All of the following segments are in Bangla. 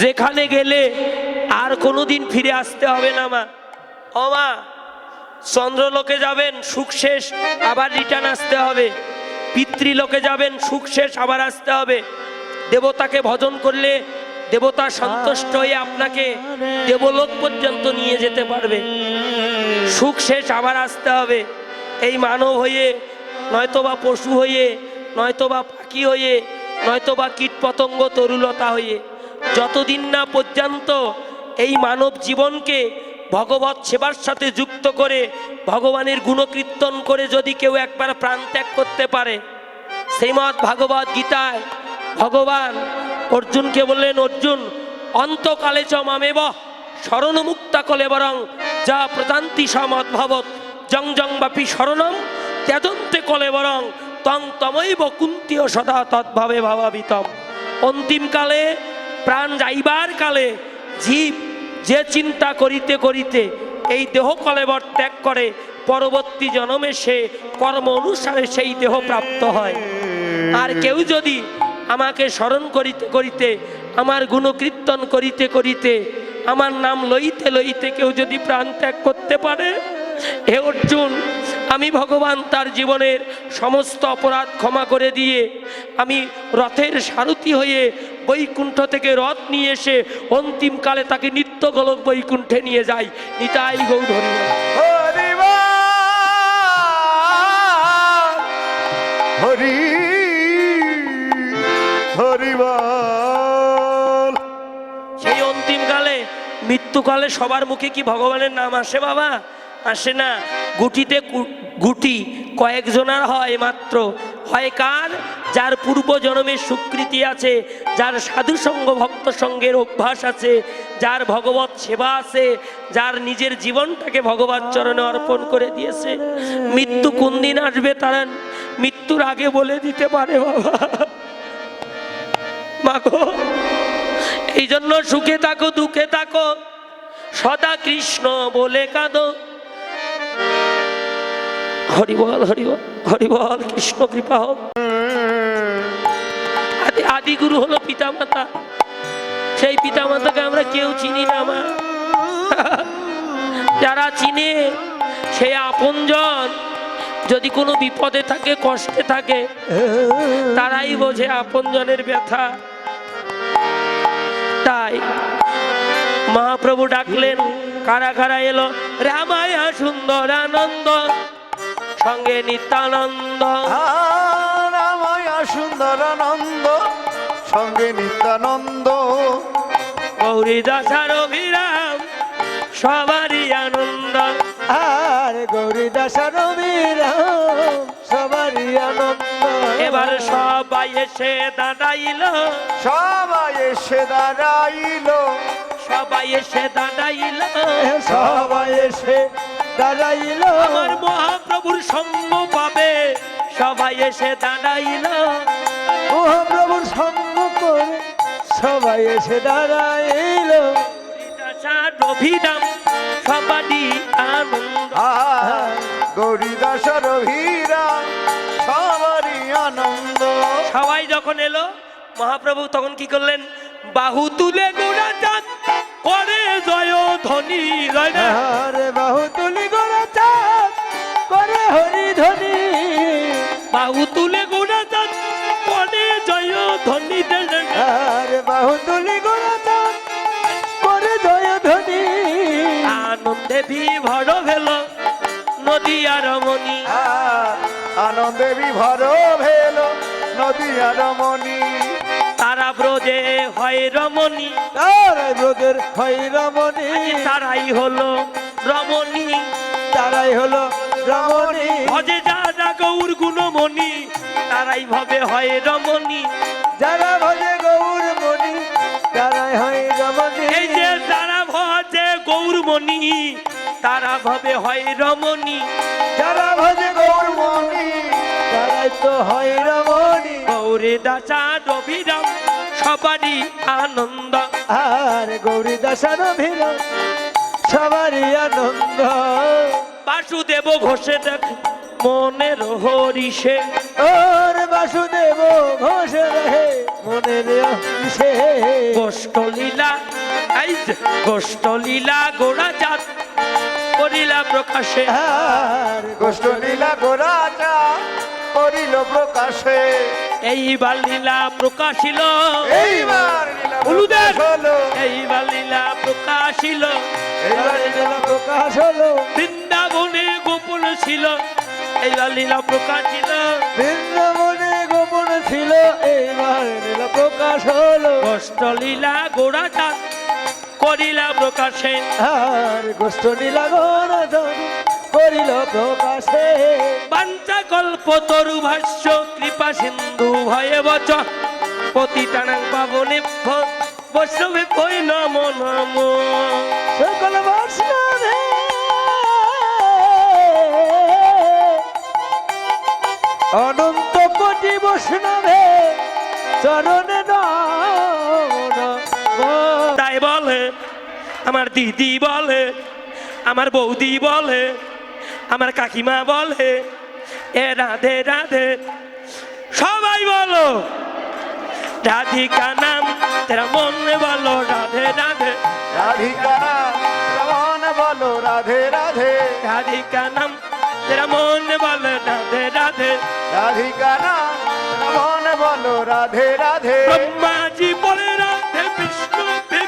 যেখানে গেলে আর কোনোদিন ফিরে আসতে হবে না মা। ও মা, চন্দ্রলোকে যাবেন, সুখ শেষ, আবার রিটার্ন আসতে হবে। পিতৃলোকে যাবেন, সুখ শেষ, আবার আসতে হবে। দেবতাকে ভজন করলে দেবতা সন্তুষ্ট হয়ে আপনাকে দেবলোক পর্যন্ত নিয়ে যেতে পারবে। সুখ শেষ, আবার আসতে হবে। এই মানব হয়ে, নয়তোবা পশু হয়ে, নয়তোবা পাখি হয়ে, নয়তোবা কীটপতঙ্গ তরুলতা হয়ে, যতদিন না পর্যন্ত এই মানব জীবনকে ভগবত সেবার সাথে যুক্ত করে ভগবানের গুণকীর্তন করে যদি কেউ একবার প্রাণ ত্যাগ করতে পারে, শ্রীমদ্ ভাগবত গীতায় ভগবান অর্জুনকে বললেন, অর্জুন অন্তকালে চ মামেব শরণমুক্তা কলেবরং যা প্রতান্তি সমদ্ভবৎ জং জং বাপি শরণম ত্যাজন্তে কলেবরং তং তমৈব কুন্তীয় সদা তদ্ভাবে ভাবাবিতম। অন্তিমকালে, প্রাণ যাইবার কালে জীব যে চিন্তা করিতে করিতে এই দেহ কলেবর ত্যাগ করে, পরবর্তী জন্মে সে কর্ম অনুসারে সেই দেহ প্রাপ্ত হয়। আর কেউ যদি আমাকে স্মরণ করিতে করিতে, আমার গুণকীর্তন করিতে করিতে, আমার নাম লইতে লইতে কেউ যদি প্রাণ ত্যাগ করতে পারে, হে অর্জুন, আমি ভগবান তার জীবনের সমস্ত অপরাধ ক্ষমা করে দিয়ে আমি রথের সারথি হয়ে বৈকুণ্ঠ থেকে রথ নিয়ে এসে অন্তিমকালে তাকে নিত্য গোলক বৈকুণ্ঠে নিয়ে যাই। নিতাই গৌর হরি হরিবল। সেই অন্তিমকালে, মৃত্যুকালে সবার মুখে কি ভগবানের নাম আসে বাবা? আসে না। গুটিতে গুটি কয়েকজনার হয় মাত্র। হয় কার? যার পূর্ব জন্মের স্বীকৃতি আছে, যার সাধুসঙ্গ ভক্ত সঙ্গের অভ্যাস আছে, যার ভগবত সেবা আছে, যার নিজের জীবনটাকে ভগবত চরণে অর্পণ করে দিয়েছে। মৃত্যু কোন দিন আসবে তারা মৃত্যুর আগে বলে দিতে পারে বাবা। মাগো, এই জন্য সুখে থাকো দুঃখে থাকো সদা কৃষ্ণ বলে কাঁদো। হরিবল হরিবল হরিবল। কৃষ্ণ কৃপা হোক। আদি গুরু হলো পিতামাতা। সেই পিতামাতাকে আমরা কেউ চিনি না মা। যারা চিনে সেই আপনজন যদি কোনো বিপদে থাকে, কষ্টে থাকে, তারাই বোঝে আপনজনের ব্যথা। তাই মহাপ্রভু ডাকলেন, কারা কারা এলো? রামায়া সুন্দর আনন্দ সঙ্গে নিত্যানন্দ। রামায়া সুন্দর আনন্দ সঙ্গে নিত্যানন্দ। গৌরীদাস আর অভিরাম সবারই আনন্দ। আর গৌরীদাস আর অভিরাম সবারই আনন্দ। এবার সবাই এসে দাঁড়াইল, সবাই এসে দাঁড়াইল, সবাই এসে দাঁড়াইল, সবাই এসে দাঁড়াইল। আমার মহাপ্রভুর সঙ্গ পাবে সবাই এসে দাঁড়াইল। মহাপ্রভুর সঙ্গ করে সবাই এসে দাঁড়াইল। অভিরাম সবারই আনন্দ। গৌরীদাস আর অভিরাম সবারই আনন্দ। সবাই যখন এলো, মহাপ্রভু তখন কি করলেন? বাহু তুলে গোড়া চাঁদ করে জয় ধ্বনি। আরে বাহু তুলি গোড়া চাঁদ করে হরি ধ্বনি। বাহু তুলে গোড়া চাঁদ করে জয় ধ্বনি। আরে বাহু তুলি গোড়া চাঁদ করে জয় ধ্বনি। আনন্দে বিভর ভেল নদী আর মণি। আনন্দে বিভর ভেল নদী আর মণি। তারা ব্রজে হয় রমণী। তারাই ব্রজের হয় রমণী। তারাই হলো রমণী। তারাই হলো রমণী। ভজে যারা গৌর গুণমণি, তারাই ভবে হয় রমণী। যারা ভজে গৌর মণি তারাই হয় রমণী। এই যে যারা ভজে গৌরমণি, তারা ভবে হয় রমণী। যারা ভজে গৌর মণি তারাই তো হয় রমণী। গৌরীদাস আর অভিরাম সবারই আনন্দ। আর গৌরীদাস আর অভিরাম সবারই আনন্দ। বাসুদেব ঘোষে দেখ মনের হরিষে ওর বাসুদেব ঘোষ রে মনের অংশে গোষ্ঠলীলা এই যে গোষ্ঠলীলা গোড়া জাত করিলা প্রকাশে আর গোষ্ঠ লীলা গোরাচা করিল প্রকাশে এইবার লীলা প্রকাশিল এইবার লীলা উলুদের প্রকাশ হলো এইবার লীলা প্রকাশিল এইবার লীলা প্রকাশ হলো বৃন্দাবনে গোপন ছিল এইবার লীলা প্রকাশিল বৃন্দাবনে গোপন ছিল এইবার লীলা প্রকাশ হলো গোষ্ঠলীলা গোড়া জাত করিলা প্রকাশে আর গোষ্ঠ নীলা গণধন করিল প্রকাশে বাঞ্চা কল্প তরু ভাষ্য কৃপা সিন্ধু ভয়ে বচ পতিতানাং পাবনে বৈষ্ণবে কই নম নম সকল বৈষ্ণবে অনন্ত কোটি বৈষ্ণবে চরণে নমঃ তাই বলে আমার দিদি বলে আমার বৌদি বলে আমার কাকিমা বলে এ রাধে রাধে সবাই বলো রাধিকা নাম তেরা মনে বলো রাধে রাধে রাধিকা রমন বলো রাধে রাধে রাধিকা নাম তেরা মনে বলো রাধে রাধে রাধিকা রমন বলো রাধে রাধে ব্রহ্মাজি বলে রাধে বিষ্ণু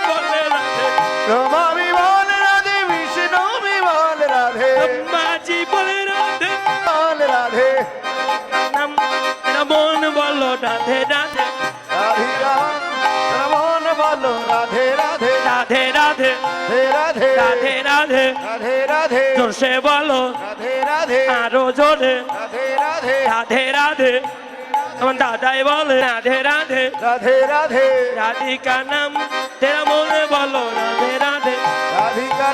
বলে রাধে রমামি বল রাধে বিষ্ণু বল রাধে ব্রহ্মাজি বলে রাধে বল রাধে নাম তেরা মন বলো রাধে রাধে রাধিকা রমন বলো রাধে রাধে রাধে রাধে হে রাধে রাধে রাধে রাধে রাধে জোরসে বলো রাধে রাধে আরো জোরে রাধে রাধে রাধে রাধে আমার দাদাই বলে রাধে রাধে রাধে রাধে রাধিকা নাম তেরা মনে বলো রাধে রাধে রাধিকা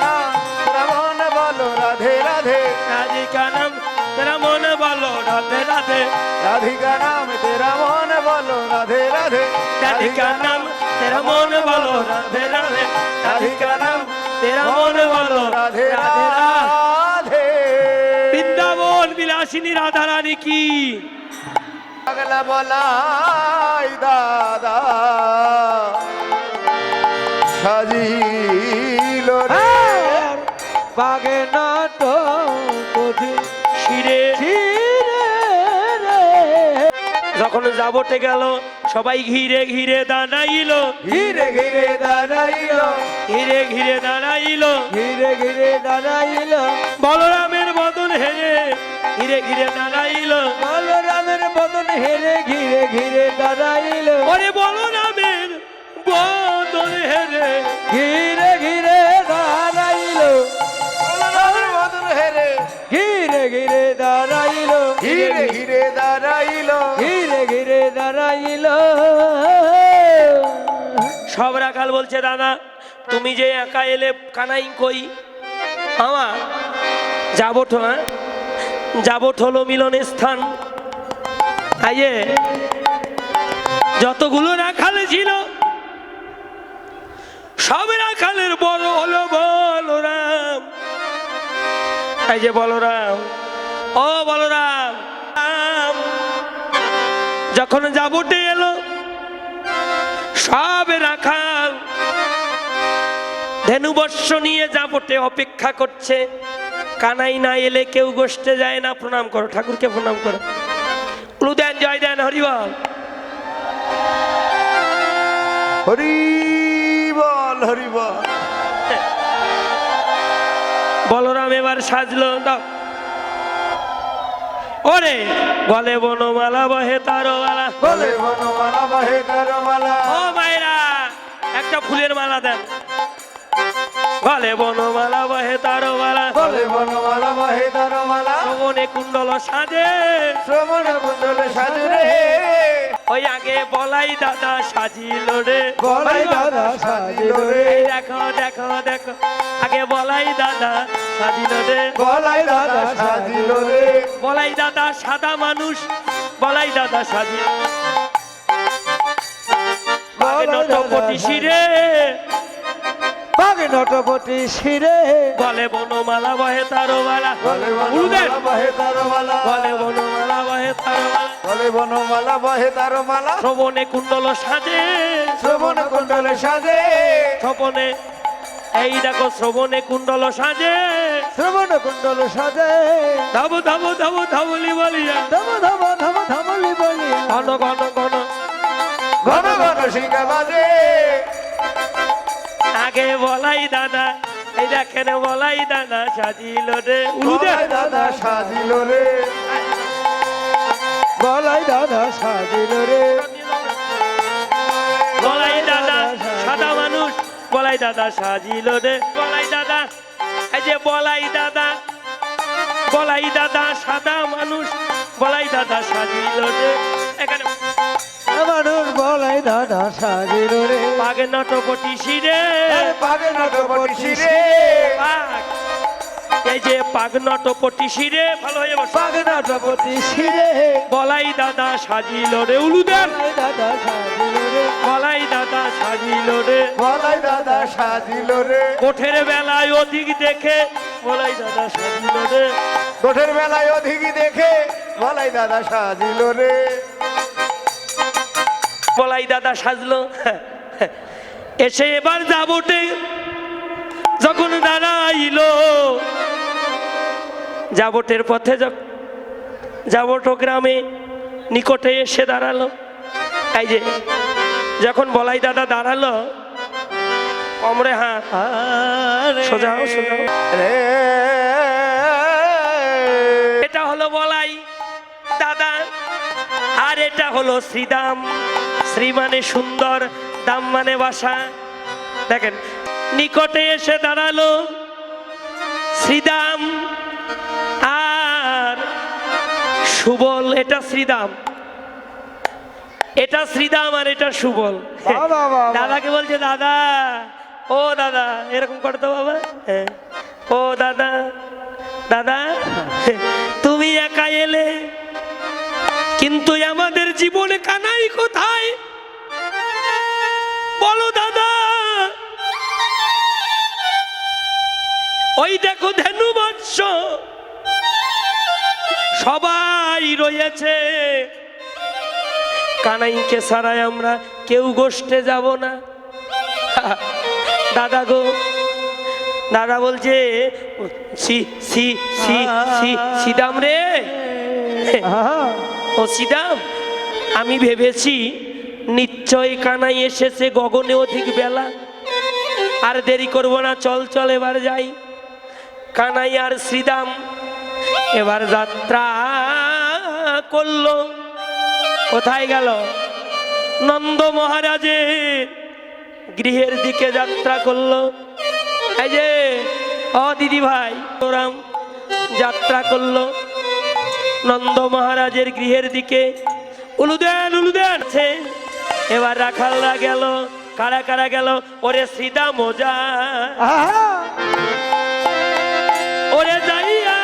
রমন বলো রাধে রাধে রাধিকা নাম তেরা মনে বলো রাধে রাধে राधिका नाम तेरा मन बोलो राधे राधे राधिका नाम तेरा मन बोलो राधे राधे राधिका नाम तेरा मन बोलो राधे राधे राधे राधे বৃন্দাবন বিলাসিনী রাধা রানী কি अगला बोलाई दादा সাজিলো রে আর বাগে নাট কঠিন শিরে যখন যাবতে গেল সবাই ঘিরে ঘিরে দাঁড়াইলো ঘিরে ঘিরে দাঁড়াইল ঘিরে ঘিরে দাঁড়াইলো ঘিরে ঘিরে দাঁড়াইল বলরামের বদন হেরে ঘিরে ঘিরে দাঁড়াইলো বলরামের বদন হেরে ঘিরে ঘিরে দাঁড়াইল ওরে বলরামের বদন হেরে ঘিরে ঘিরে দাঁড়াইল বলরামের বদন হেরে ঘিরে ঘিরে দাঁড়াইল ধীরে ধীরে দাঁড়াইলো ঘিরে ঘিরে দাঁড়াইল সব রাখাল বলছে দাদা তুমি যে একা এলে কানাই কই আমা যাবট হ্যাঁ যাবট হলো মিলনের স্থান আইয়ে যতগুলো রাখাল ছিল সব রাখালের বড় হলো বলরাম এই যে বলরাম ও বলরাম যখন যাবটে এলো সব রাখাল ধেনুবর্ষ নিয়ে যাবটে অপেক্ষা করছে কানাই না এলে কেউ গোষ্ঠে যায় না প্রণাম করো ঠাকুরকে প্রণাম করো দেন জয় দেন হরিবল হরি বল বলরাম এবার সাজলো দাও ওরে গলে বনমালা বহে তারওয়ালা বলে বনমালা বাহে তারমালা ও মায়েরা একটা ফুলের মালা দেন গলে বনমালা বহে তারওয়ালা বলে বনমালা বাহে তারমালা শ্রবণে কুণ্ডল সাজে শ্রবণ কুণ্ডল সাজরে ওই আগে বলাই দাদা সাজিল রে বলাই দাদা সাজিল রে এই দেখো দেখো দেখো আগে বলাই দাদা সাজিল রে বলাই দাদা সাজিল রে বলাই দাদা সাদা মানুষ বলাই দাদা সাজিল বলাই দাদা নটপটি শিরে বাগে নটপটি শিরে বলে বনমালা বহে তারো বালা বলে উলুদেন বনমালা বহে তার মালা বলে বনমালা বহে তারো বালা বলে বনমালা বহে তার মালা শ্রবণে কুণ্ডল সাজে শ্রবণ কুণ্ডলে সাজে শ্রবণে এই দেখো শ্রবণে কুণ্ডল সাজে শ্রবণ কুণ্ডল সাজে ধাবু ধাবু ধাবু ধাবুলি বলিয়া ধম ধম ধম ধমলি বলিয়া ঘন ঘন ঘন ঘন ঘন শিখা বাজে আগে বলাই দাদা এই দেখেন বলাই দাদা সাজিল রে উলুদে বলাই দাদা সাজিল রে বলাই দাদা সাজিল রে বলাই দাদা সাদা মানুষ বলাই দাদা সাজিল রে বলাই দাদা এই যে বলাই দাদা সাদা মানুষ বলাই দাদা সাজিল রে এখানে মানুষ বলাই দাদা সাজিল রে বাঘে নটপটি শিরে পাগে নটপটি শিরে বাঘ এই যে পাগ নটপটি শিরে ভালো হয়ে বসো পাগ নটপটি শিরে বলাই দাদা সাজিল রে উলুদেন বলাই দাদা সাজিল রে বলাই দাদা সাজিল রে বলাই দাদা সাজিল রে কোঠের বেলায় অধিক দেখে বলাই দাদা সাজিল রে কোঠের বেলায় অধিক দেখে বলাই দাদা সাজিল রে বলাই দাদা সাজলো এসে এবার যাবটে যখন দাঁড়াইলো যাবটের পথে যাবট গ্রামে নিকটে এসে দাঁড়ালো এই যে যখন বলাই দাদা দাঁড়ালো কমরে হাত সোজাও সোজাও রে এটা হলো বলাই দাদা আর এটা হলো শ্রীদাম শ্রী মানে সুন্দর দাম মানে বাসা দেখেন নিকটে এসে দাঁড়ালো শ্রীদাম আর সুবল এটা শ্রীদাম আর এটা সুবল বাবা, বাবা। দাদাকে বলছে দাদা ও দাদা এরকম করতো বাবা হ্যাঁ। ও দাদা দাদা তুমি একা এলে কিন্তু আমাদের জীবনে কানাই কোথায় বলো দাদা ওই দেখো ধেনু বৎস সবাই রয়েছে কানাইকে ছাড়াই আমরা কেউ গোষ্ঠে যাব না দাদা গো দাদা বলছে সিদাম রে ও সিদাম আমি ভেবেছি নিশ্চয় কানাই এসেছে গগনে অধিক বেলা আর দেরি করব না চল চল এবার যাই কানাই আর শ্রীদাম এবার যাত্রা করলো কোথায় গেল নন্দ মহারাজের গৃহের দিকে যাত্রা করলো এই যে ও দিদি ভাই তোরাম যাত্রা করলো নন্দ মহারাজের গৃহের দিকে উলুদেন আছে এবার রাখালরা গেল কারা কারা গেল ওরে সিদা মোজা ওরে যাইয়া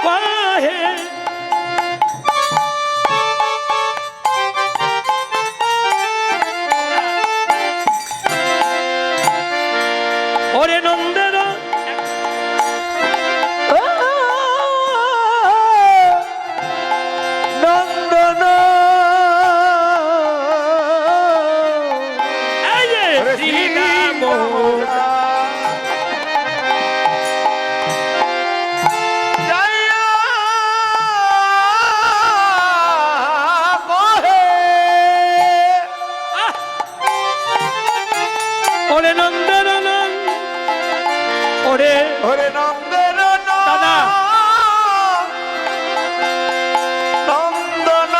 কহে ওরে নন্দের নন্দন এই যে শ্রীরাম মোজা ওরে নন্দের ওরে ওরে নন্দের দাদা নন্দন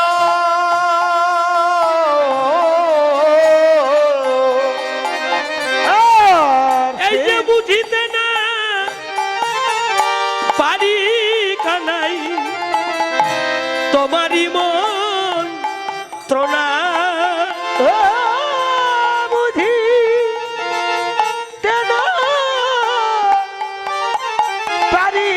এই যে বুঝিতে না পারি কানাই তোমারই মন ত্রণা বুঝি কেন পারি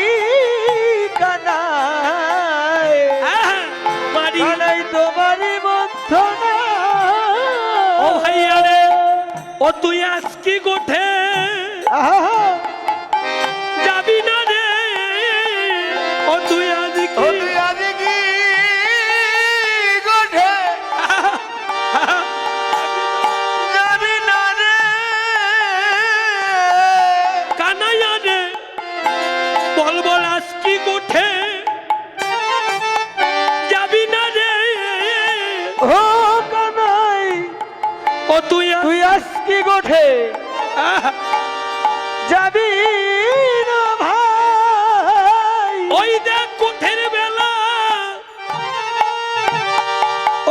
ও তুই আজকে গোঠে আহা যাবি না রে, ও তুই আজকে ও তুই আজ কি গোঠে যাবি না রে কানাইয়া রে, বল বল আজকে গোঠে যাবি না রে, ও কানাই ও তুই তুই আজকে গোঠে যাবি না ভাই ওই দেখ কোঠের বেলা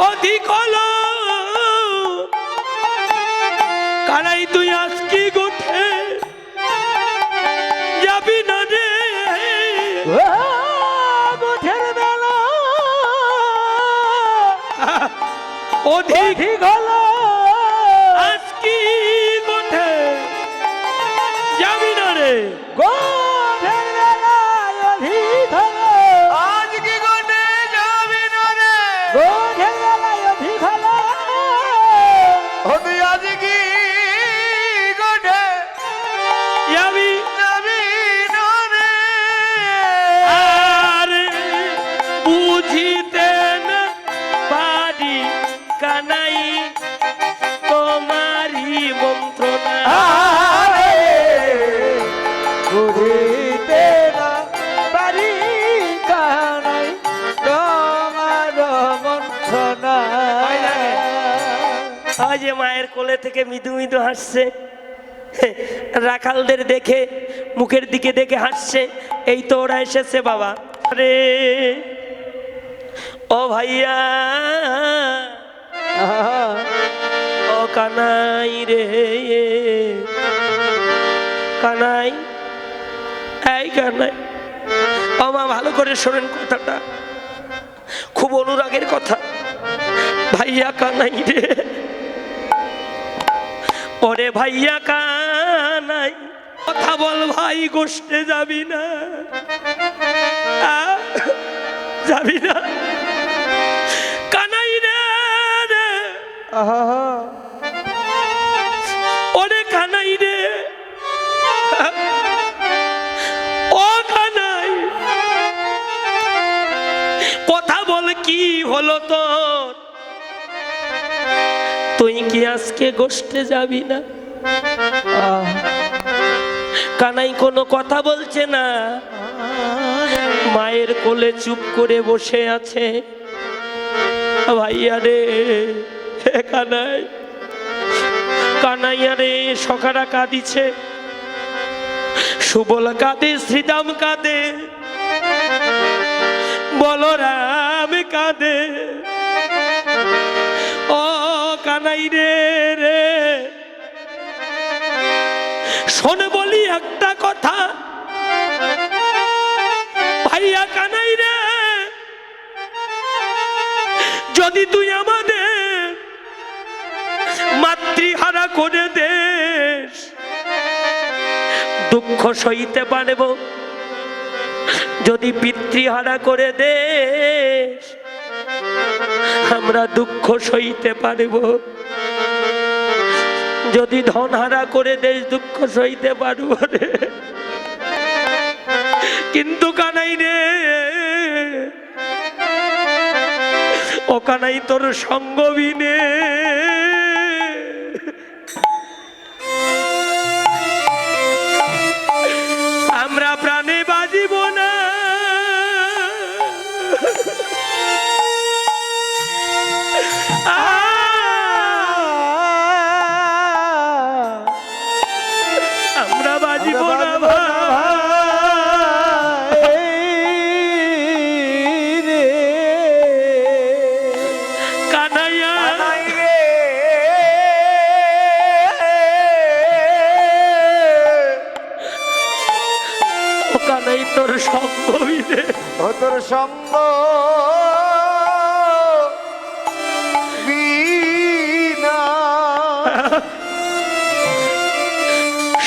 অধিক হলো, কানাই তুই আজকে গোঠে যাবি না রে, ও গোঠের বেলা অধিক ঠিক হলো আজকে গোঠে যাবি না রে, গোঠের বেলায় অধিক হলো আজ কি গোঠে যাবি না রে গোঠের বেলায় অধিক হলো ও তুই আজ কি গোঠে যাবি যাবি না রে আর বুঝিতে না পারি কানাই তোমারি মন্ত্রণা, আরে বুঝিতে না পারি কানাই তোমার মন্ত্রণা ওই যে মায়ের কোলে থেকে মৃদু মৃদু হাসছে, রাখালদের দেখে মুখের দিকে দেখে হাসছে, এই তো ওরা এসেছে বাবা রে, ও ভাইয়া আহা, ও কানাই রে, কানাই এই কানাই, ও মা ভালো করে শোনেন কথাটা, খুব অনুরাগের কথা, ভাইয়া কানাই রে, ওরে ভাইয়া কানাই কথা বল ভাই গোষ্ঠে যাবি না, যাবি না কানাই রে, রে আহা, ওরে কানাই রে, ও কানাই কথা বল কি হলো তোর, তুই কি আজকে গোষ্ঠে যাবি না, আহা, কানাই কোনো কথা বলছে না, মায়ের কোলে চুপ করে বসে আছে, ভাইয়া রে কানাই, কানাইয়া রে সখারা কাঁদিছে, সুবল কাঁদে, শ্রীরাম কাঁদে, বলরাম কাঁদে, ও কানাই রে রে শোন বলি একটা কথা, ভাইয়া কানাই রে, যদি তুই আমাদের মাতৃহারা করে দেশ দুঃখ সইতে পারব, যদি পিতৃহারা করে দেশ আমরা দুঃখ সইতে পারব, যদি ধনহারা করে দেশ দুঃখ সইতে পারব রে, কিন্তু কানাই রে, ও কানাই তোর সঙ্গ বিনে আমরা প্রাণে বাজিব না, আমরা বাজিব না ভাই, রে কানাইয়া কানাই রে ও কানাই তোর সঙ্গ বিনে ও তোর সঙ্গ বিনা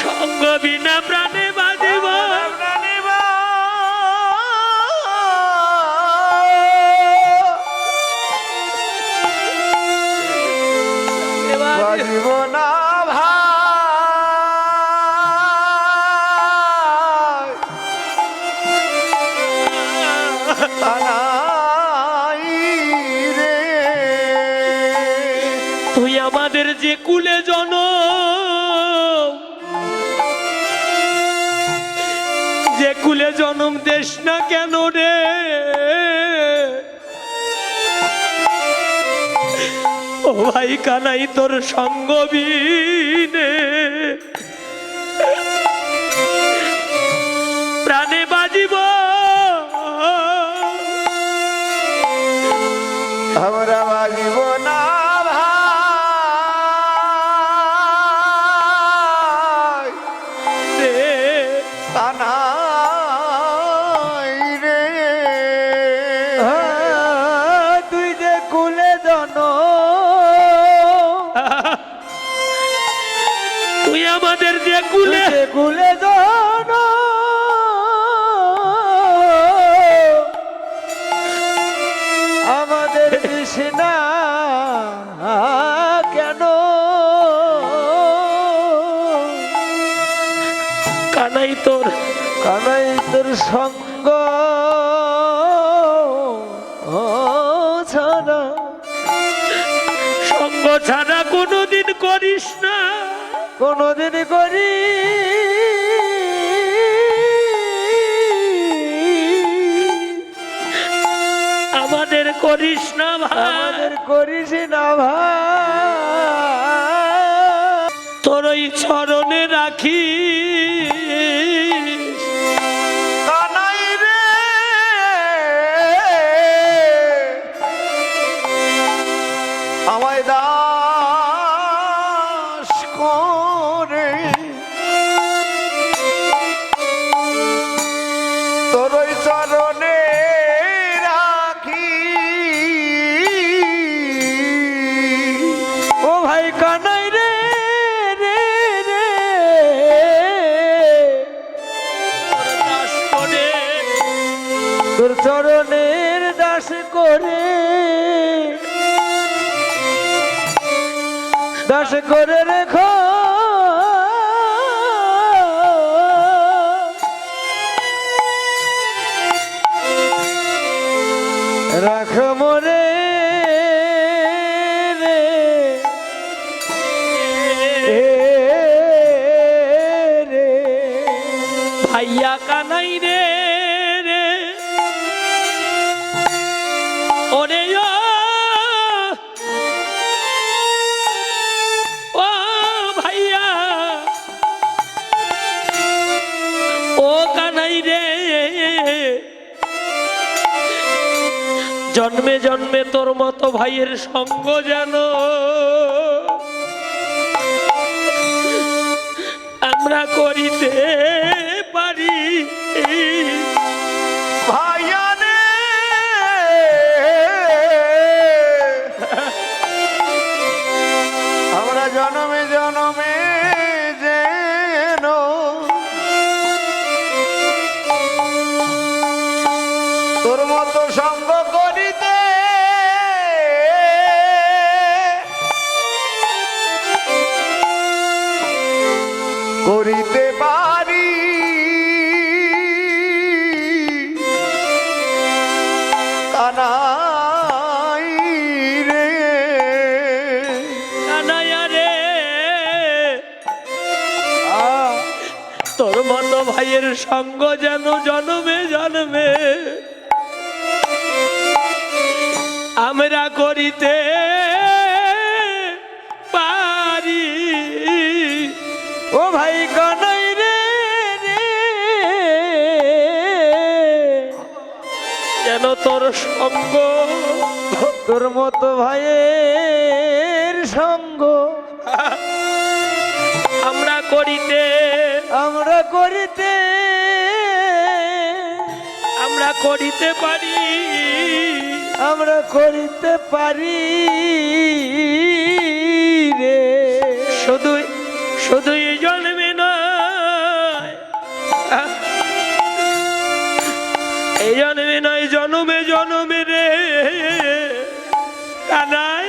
সঙ্গ বিনা প্রাণে বাজিব, বাজিব না ভাই যে কুলে জনম, যে কুলে জনম দেশ না কেন রে, ও ভাই কানাই তোর সঙ্গ বিনে প্রাণে বাজিব আমরা বাজিব না ভাই রে। কানাই রে। তুই যে কুলে জন, তুই আমাদের যে কুলে, কুলে জন, আমাদের কৃষ্ণা কেন? কানাই তোর কানাই তোর সঙ্গ ছাড়া, সঙ্গ ছাড়া কোনোদিন করিস না, কোনদিন করি আমাদের করিস না ভাই, আমাদের করিস না ভাই। তোর ওই চরণে রাখি কানাই রে। আমায় দাস করে তোর ওই চরণে রাখি। ও ভাই কানাই রে রে রে, দাস করে তোর চরণের দাস করে, দাস করে রেখো রাখ মরে রে রে। ভাইয়া কানাই রে রে, ওরে ও ভাইয়া, ও কানাই রে, জন্মে জন্মে তোর মতো ভাইয়ের সঙ্গ যেন আমরা করিতে পারি। ভাইয়ানে আমরা জনমে জনমে যেন তোর মতো সঙ্গ করিতে করিতে পারি। কানাই রে। কানাইয়া রে, তোর মতো ভাইয়ের সঙ্গ যেন জন্মে জন্মে আমরা করিতে পারি। ও ভাই কানাই রে রে, যেন তোর সঙ্গ তোর মতো ভাইয়ের সঙ্গ আমরা করিতে, আমরা করিতে আমরা করিতে পারি, আমরা করিতে পারি রে। শুধুই শুধুই জন্মে নয়, এই জন্মে নয় জন্মে জন্মে রে কানাই,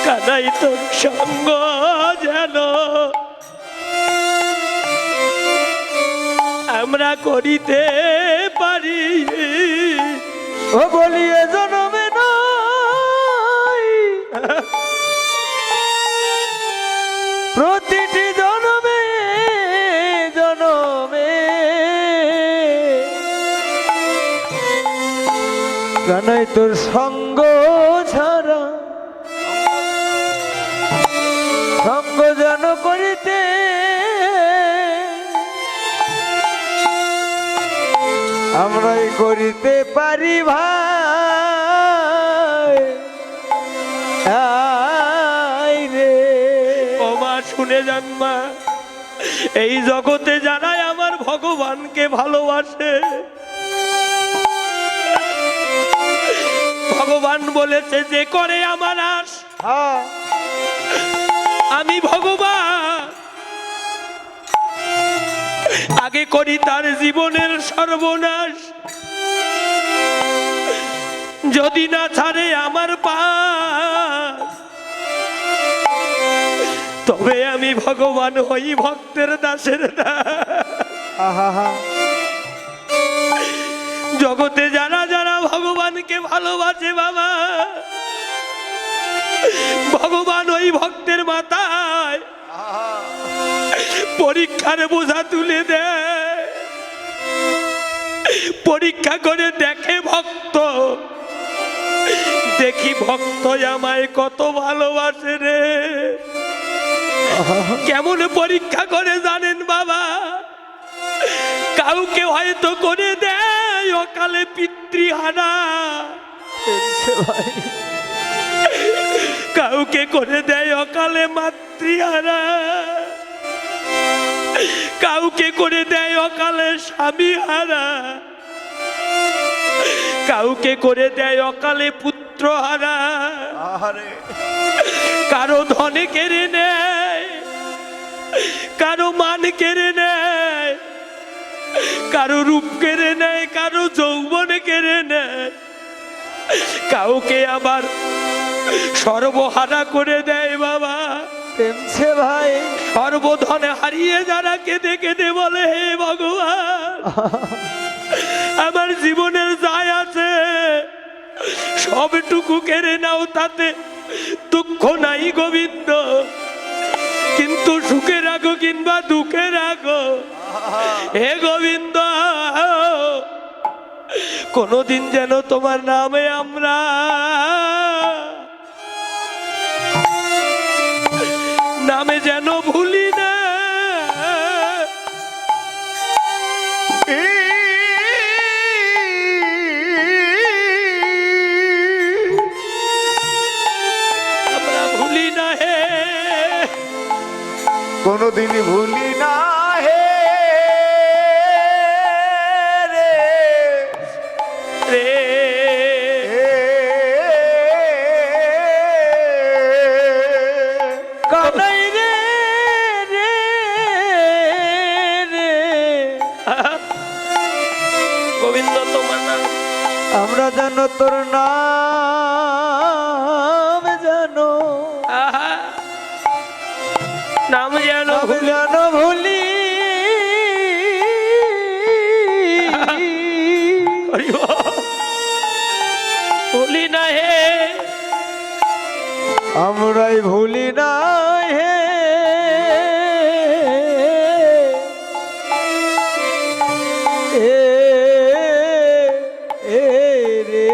কানাই তোর সঙ্গ যেন আমরা করিতে পারি। ও বলিয়ে জনমে নয় প্রতিটি জনমে জনমে কানাই তোর সঙ্গ ছাড়া সঙ্গ যেন করিতে আমরাই করিতে পারি ভাই আই রে। ও মা শুনে যান মা, এই জগতে যারাই আমার ভগবানকে ভালোবাসে, ভগবান বলেছে যে করে আমার আশ, হ্যাঁ আমি ভগবান আগে করি তার জীবনের সর্বনাশ। যদি না ছাড়ে আমার পাশ, তবে আমি ভগবান হই ভক্তের দাসের দাস। আহা জগতে যারা যারা ভগবানকে ভালোবাসে বাবা, ভগবান ওই ভক্তের মাথায় পরীক্ষার বোঝা তুলে দেয়, পরীক্ষা করে দেখে ভক্ত, দেখি ভক্ত আমায় কত ভালোবাসে রে। কেমন পরীক্ষা করে জানেন বাবা? কাউকে হয়তো করে দেয় অকালে পিতৃহারা, কাউকে করে দেয় অকালে মাতৃহারা, কাউকে করে দেয় অকালে স্বামী হারা, কাউকে করে দেয় অকালে পুত্র হারা, কারো ধনে কেড়ে নেয়, কারো মান কেড়ে নেয়, কারো রূপ কেড়ে নেয়, কারো যৌবন কেড়ে নেয়, কাউকে আবার সর্বহারা করে দেয় বাবা। প্রেমছে ভাই সর্বধনে হারিয়ে যারা কেঁদে কেঁদে বলে হে ভগবান, আমার জীবনের যায় আছে সবটুকু কেড়ে নাও, তাতে দুঃখ নাই গোবিন্দ, কিন্তু সুখে রাখো কিংবা দুঃখে রাখো হে গোবিন্দ। কোনদিন যেন তোমার নামে আমরা নামে যেন ভুলি না, আমরা ভুলি না হে, কোনদিন ভুলি না হে রে রে। কানাই রে রে রে গোবিন্দ তোমার নাম আমরা জানো তোর নাম জানো আহা, নাম যেন নাম জানো ভুলি ভুলি না হে, আমরাই ভুলি না হে এ এ রে।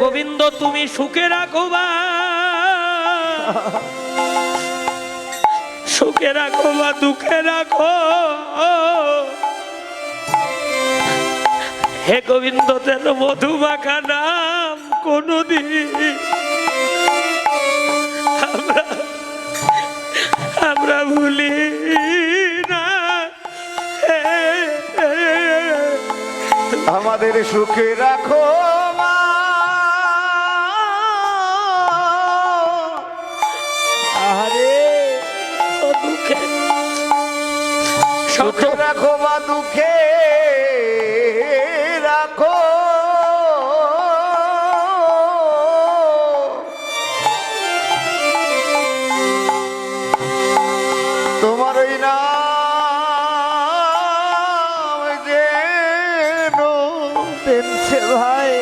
গোবিন্দ তুমি সুখে রাখো বা, সুখে রাখো বা দুঃখে রাখো হে গোবিন্দ, যেন মধুমাখা নাম কোনদিন আমরা ভুলি না হে। আমাদের সুখে রাখো মা, আরে ও দুঃখে সুখে রাখো মা, দুঃখে রাখো তোমার ওই নাম যেন প্রেমছে ভাই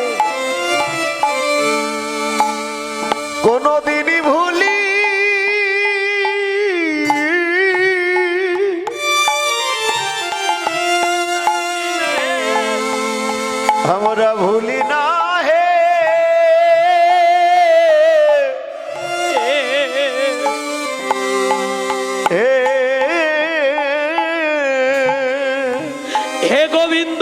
কোনদিনই ভুলি মোরা ভুলি না হে হে হে গোবিন্দ,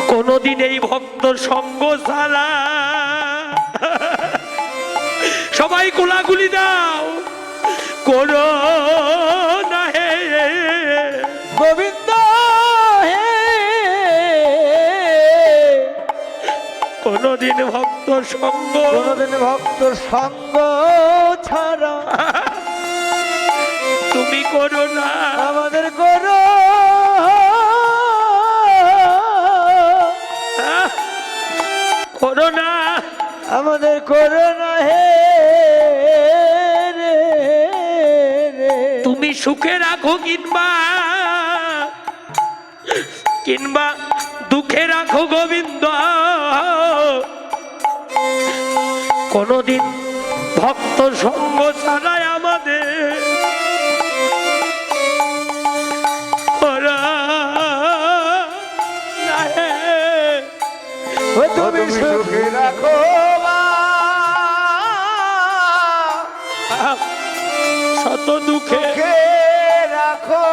কোনদিন এই ভক্ত সঙ্গ ছাড়া সবাই কোলাগুলি দাও করো না হে গোবিন্দ হে কোনদিন ভক্ত সঙ্গ কোনদিন ভক্ত সঙ্গ ছাড়া তুমি করো না, আমাদের করো করো না, আমাদের করো না হে রে রে। তুমি সুখে রাখো কিংবা দুঃখে রাখো গোবিন্দ, কোনদিন ভক্ত সঙ্গ ছাড়াই আমাদের করো না হে। ও তুমি তুমি সুখে রাখো মা শত দুঃখে সুখে রাখো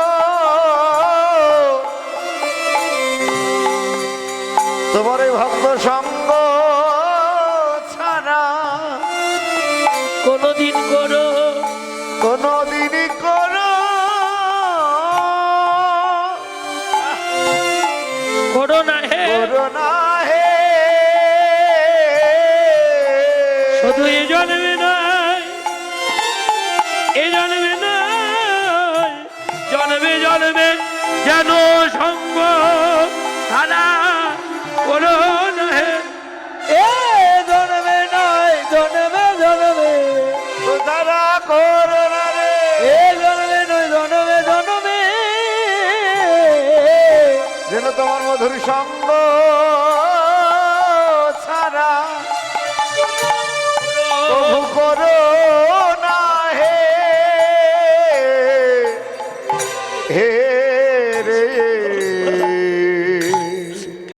তোমার এই ভক্ত সঙ্গ ছাড়া কোনদিন করো কোনদিনই করো করো না হে। করো না হে শুধু এ জন্মে নয়, এ জন্মে নয়, জন্মে জন্মে যেন সঙ্গ ছাড়া করো না হে। এ জন্মে নয় জন্মে জন্মে তো তারা করো না রে এ জন্মে নয় জন্মে জন্মে যেন তোমার মধুর সঙ্গ ছাড়া প্রভু করো